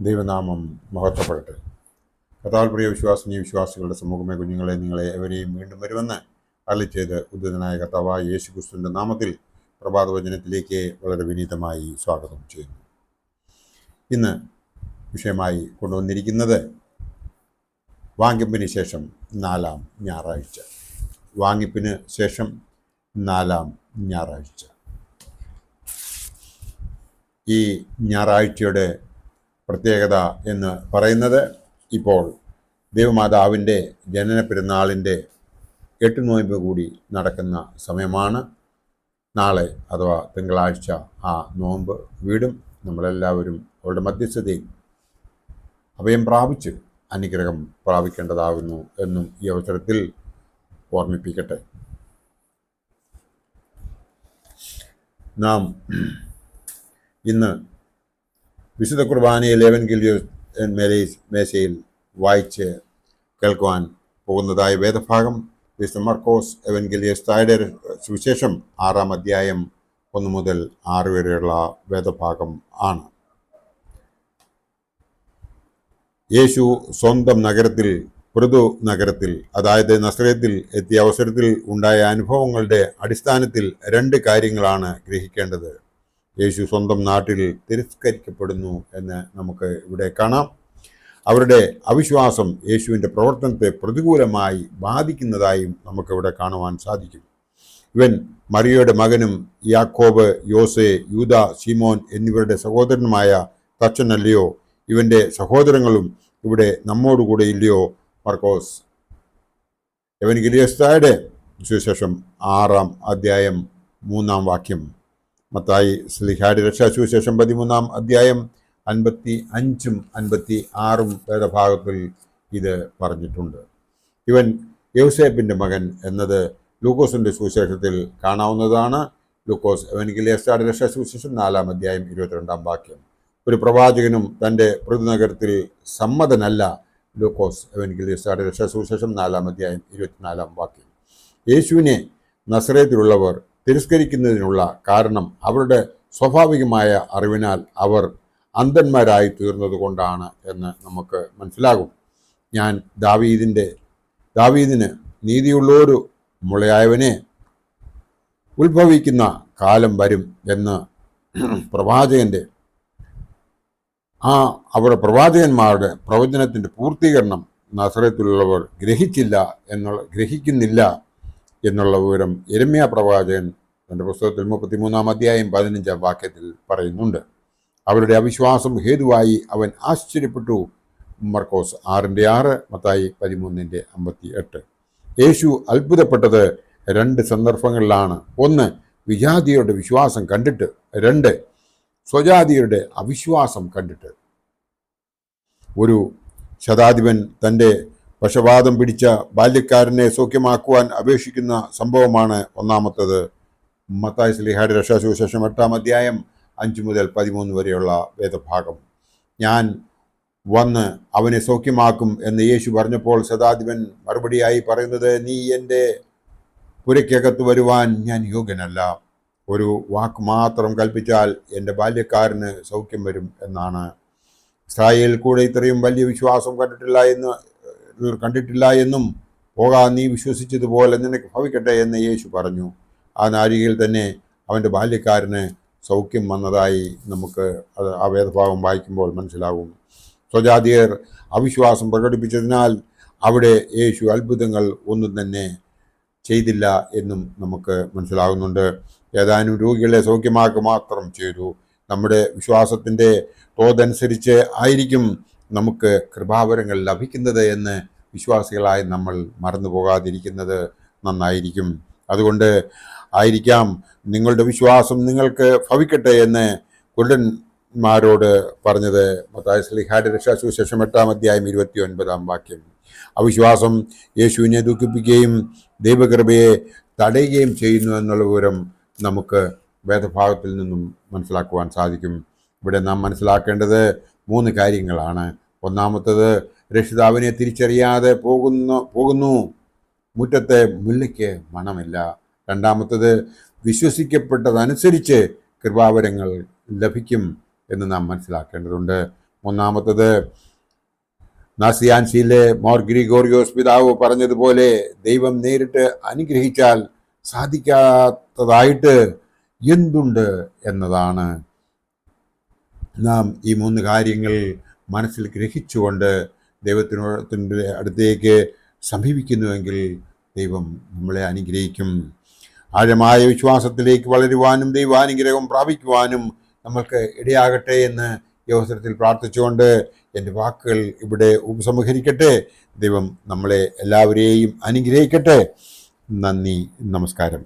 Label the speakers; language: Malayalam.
Speaker 1: ദൈവനാമം മഹത്വപ്പെടട്ടെ. കർത്താവിൽ പ്രിയ വിശ്വാസിനി വിശ്വാസികളുടെ സമൂഹമേ, കുഞ്ഞുങ്ങളെ, നിങ്ങളെ എവരെയും വീണ്ടും വരുമെന്ന് അരുളിച്ചെയ്ത് ഉദ്ധിതനായ കർത്താവായ യേശു ക്രിസ്തുവിൻ്റെ നാമത്തിൽ പ്രഭാതവചനത്തിലേക്ക് വളരെ വിനീതമായി സ്വാഗതം ചെയ്യുന്നു. ഇന്ന് വിഷയമായി കൊണ്ടുവന്നിരിക്കുന്നത് വാങ്ങിപ്പിന് ശേഷം 4-ാം ഞായറാഴ്ച. വാങ്ങിപ്പിന് ശേഷം 4-ാം ഞായറാഴ്ച. ഈ ഞായറാഴ്ചയുടെ പ്രത്യേകത എന്ന് പറയുന്നത്, ഇപ്പോൾ ദൈവമാതാവിൻ്റെ ജനന പെരുന്നാളിൻ്റെ 8 നോയമ്പ് കൂടി നടക്കുന്ന സമയമാണ്. നാളെ അഥവാ തിങ്കളാഴ്ച ആ നോമ്പ് വീടും. നമ്മളെല്ലാവരും അവളുടെ മധ്യസ്ഥതയിൽ അഭയം പ്രാപിച്ച് അനുഗ്രഹം പ്രാപിക്കേണ്ടതാകുന്നു എന്നും ഈ അവസരത്തിൽ ഓർമ്മിപ്പിക്കട്ടെ. നാം ഇന്ന് വിശുദ്ധ കുർബാനയിൽ എവൻഗേലിയോസ് മേശയിൽ വായിച്ച് കേൾക്കുവാൻ പോകുന്നതായ വേദഭാഗം വിശുദ്ധ മർക്കോസ് എവൻഗേലിയോസ്തായുടെ സുവിശേഷം 6-ാം അധ്യായം 1 മുതൽ 6 വരെയുള്ള വേദഭാഗം ആണ്. യേശു സ്വന്തം നഗരത്തിൽ, പൃഥു നഗരത്തിൽ, അതായത് നസറേത്തിൽ എത്തിയ അവസരത്തിൽ ഉണ്ടായ അനുഭവങ്ങളുടെ അടിസ്ഥാനത്തിൽ 2 കാര്യങ്ങളാണ് ഗ്രഹിക്കേണ്ടത്. യേശു സ്വന്തം നാട്ടിൽ തിരസ്കരിക്കപ്പെടുന്നു എന്ന് നമുക്ക് ഇവിടെ കാണാം. അവരുടെ അവിശ്വാസം യേശുവിൻ്റെ പ്രവർത്തനത്തെ പ്രതികൂലമായി ബാധിക്കുന്നതായും നമുക്കിവിടെ കാണുവാൻ സാധിക്കും. ഇവൻ മറിയയുടെ മകനും യാക്കോബ്, യോസെ, യൂദ, ശിമോൻ എന്നിവരുടെ സഹോദരനുമായ തച്ചനല്ലയോ? ഇവൻ്റെ സഹോദരങ്ങളും ഇവിടെ നമ്മോടുകൂടെ ഇല്ലയോ? മർക്കോസ് എവൻഗേലിയോസ്തായുടെ സുവിശേഷം 6-ാം അധ്യായം 3-ാം വാക്യം. മത്തായി ശ്ലീഹായുടെ രക്ഷാസുവിശേഷം 13-ാം അധ്യായം 55-ഉം 56-ഉം വേദഭാഗത്തിൽ ഇത് പറഞ്ഞിട്ടുണ്ട്. ഇവൻ യൗസേപ്പിൻ്റെ മകൻ എന്നത് ലൂക്കോസിൻ്റെ സുവിശേഷത്തിൽ കാണാവുന്നതാണ്. ലൂക്കോസ് എവൻഗേലിയോസ്തായുടെ രക്ഷാസുവിശേഷം 4-ാം അധ്യായം 22-ാം വാക്യം. ഒരു പ്രവാചകനും തൻ്റെ പൃഥുനഗരത്തിൽ സമ്മതനല്ല. ലൂക്കോസ് എവൻഗേലിയോസ്തായുടെ രക്ഷാസുവിശേഷം 4-ാം അധ്യായം 24-ാം വാക്യം. യേശുവിനെ നസറേത്തിലുള്ളവർ തിരസ്കരിക്കുന്നതിനുള്ള കാരണം അവരുടെ സ്വാഭാവികമായ അറിവിനാൽ അവർ അന്ധന്മാരായി തീർന്നത് കൊണ്ടാണ് എന്ന് നമുക്ക് മനസ്സിലാകും. ഞാൻ ദാവീദിന് നീതിയുള്ളൊരു മുളയായവനെ ഉത്ഭവിക്കുന്ന കാലം വരും എന്ന് അവരുടെ പ്രവാചകന്മാരുടെ പ്രവചനത്തിൻ്റെ പൂർത്തീകരണം നസറേത്തിലുള്ളവർ ഗ്രഹിക്കുന്നില്ല എന്നുള്ള വിവരം യെരമ്യാ പ്രവാചകൻ തൻ്റെ പുസ്തകത്തിൽ 33-ാം അധ്യായം 15-ാം വാക്യത്തിൽ പറയുന്നുണ്ട്. അവരുടെ അവിശ്വാസം ഹേതുവായി അവൻ ആശ്ചര്യപ്പെട്ടു. മർക്കോസ് 6-6, മത്തായി 13-58. യേശു അത്ഭുതപ്പെട്ടത് 2 സന്ദർഭങ്ങളിലാണ്. 1, വിജാതിയരുടെ വിശ്വാസം കണ്ടിട്ട്. 2, സ്വജാതിയരുടെ അവിശ്വാസം കണ്ടിട്ട്. ഒരു ശതാധിപൻ തൻ്റെ പക്ഷപാതം പിടിച്ച ബാല്യക്കാരനെ സൗഖ്യമാക്കുവാൻ അപേക്ഷിക്കുന്ന സംഭവമാണ് ഒന്നാമത്തത്. മത്തായി ശ്ലീഹായുടെ രക്ഷാസുവിശേഷം 8-ാം അധ്യായം 5 മുതൽ 13 വരെയുള്ള വേദഭാഗം. ഞാൻ വന്ന് അവനെ സൗഖ്യമാക്കും എന്ന് യേശു പറഞ്ഞപ്പോൾ ശതാധിപൻ മറുപടിയായി പറയുന്നത്, നീ എൻ്റെ പുരയ്ക്കകത്ത് വരുവാൻ ഞാൻ യോഗ്യനല്ല. ഒരു വാക്ക് മാത്രം കൽപ്പിച്ചാൽ എൻ്റെ ബാല്യക്കാരന് സൗഖ്യം വരും എന്നാണ്. ഇസ്രായേൽ കൂടെ ഇത്രയും വലിയ വിശ്വാസം കണ്ടിട്ടില്ല എന്നും പോകാൻ നീ വിശ്വസിച്ചതുപോലെ നിനക്ക് ഭവിക്കട്ടെ എന്ന് യേശു പറഞ്ഞു. ആ നാഴികയിൽ തന്നെ അവൻ്റെ ബാല്യക്കാരന് സൗഖ്യം വന്നതായി നമുക്ക് ആ വേദഭാഗം വായിക്കുമ്പോൾ മനസ്സിലാകും. സ്വജാതിയർ അവിശ്വാസം പ്രകടിപ്പിച്ചതിനാൽ അവിടെ യേശു അത്ഭുതങ്ങൾ ഒന്നും തന്നെ ചെയ്തില്ല എന്നും നമുക്ക് മനസ്സിലാകുന്നുണ്ട്. ഏതാനും രോഗികളെ സൗഖ്യമാക്കുക മാത്രം ചെയ്തു. നമ്മുടെ വിശ്വാസത്തിൻ്റെ തോതനുസരിച്ച് ആയിരിക്കും നമുക്ക് കൃപാവരങ്ങൾ ലഭിക്കുന്നത് എന്ന് വിശ്വാസികളായി നമ്മൾ മറന്നു പോകാതിരിക്കുന്നത് നന്നായിരിക്കും. അതുകൊണ്ട് ആയിരിക്കാം നിങ്ങളുടെ വിശ്വാസം നിങ്ങൾക്ക് ഭവിക്കട്ടെ എന്ന് കുരുടന്മാരോട് പറഞ്ഞത്. മത്തായി ശ്ലീഹായുടെ രക്ഷാസുവിശേഷം 8-ാം അധ്യായം 29-ാം വാക്യം. അവിശ്വാസം യേശുവിനെ ദുഃഖിപ്പിക്കുകയും ദൈവകൃപയെ തടയുകയും ചെയ്യുന്നു എന്നുള്ള വിവരം നമുക്ക് വേദഭാഗത്തിൽ നിന്നും മനസ്സിലാക്കുവാൻ സാധിക്കും. ഇവിടെ നാം മനസ്സിലാക്കേണ്ടത് 3 കാര്യങ്ങളാണ്. ഒന്നാമത്തത്, രക്ഷിതാവിനെ തിരിച്ചറിയാതെ പോകുന്നു, മുറ്റത്തെ മുല്ലയ്ക്ക് മണമില്ല. രണ്ടാമത്തത്, വിശ്വസിക്കപ്പെട്ടതനുസരിച്ച് കൃപാവരങ്ങൾ ലഭിക്കും എന്ന് നാം മനസ്സിലാക്കേണ്ടതുണ്ട്. ഒന്നാമത്തത്, നാസിയാൻസിയിലെ മോർ ഗ്രിഗോറിയോസ് പിതാവ് പറഞ്ഞതുപോലെ ദൈവം നേരിട്ട് അനുഗ്രഹിച്ചാൽ സാധിക്കാത്തതായിട്ട് എന്തുണ്ട് എന്നതാണ്. നാം ഈ 3 കാര്യങ്ങൾ മനസ്സിൽ ഗ്രഹിച്ചുകൊണ്ട് ദൈവത്തിൻ്റെ അടുത്തേക്ക് സമീപിക്കുന്നുവെങ്കിൽ ദൈവം നമ്മളെ അനുഗ്രഹിക്കും. ആഴമായ വിശ്വാസത്തിലേക്ക് വളരുവാനും ദൈവാനുഗ്രഹം പ്രാപിക്കുവാനും നമ്മൾക്ക് ഇടയാകട്ടെ എന്ന് ഈ അവസരത്തിൽ പ്രാർത്ഥിച്ചുകൊണ്ട് എൻ്റെ വാക്കുകൾ ഇവിടെ ഉപസംഹരിക്കട്ടെ. ദൈവം നമ്മളെ എല്ലാവരെയും അനുഗ്രഹിക്കട്ടെ. നന്ദി, നമസ്കാരം.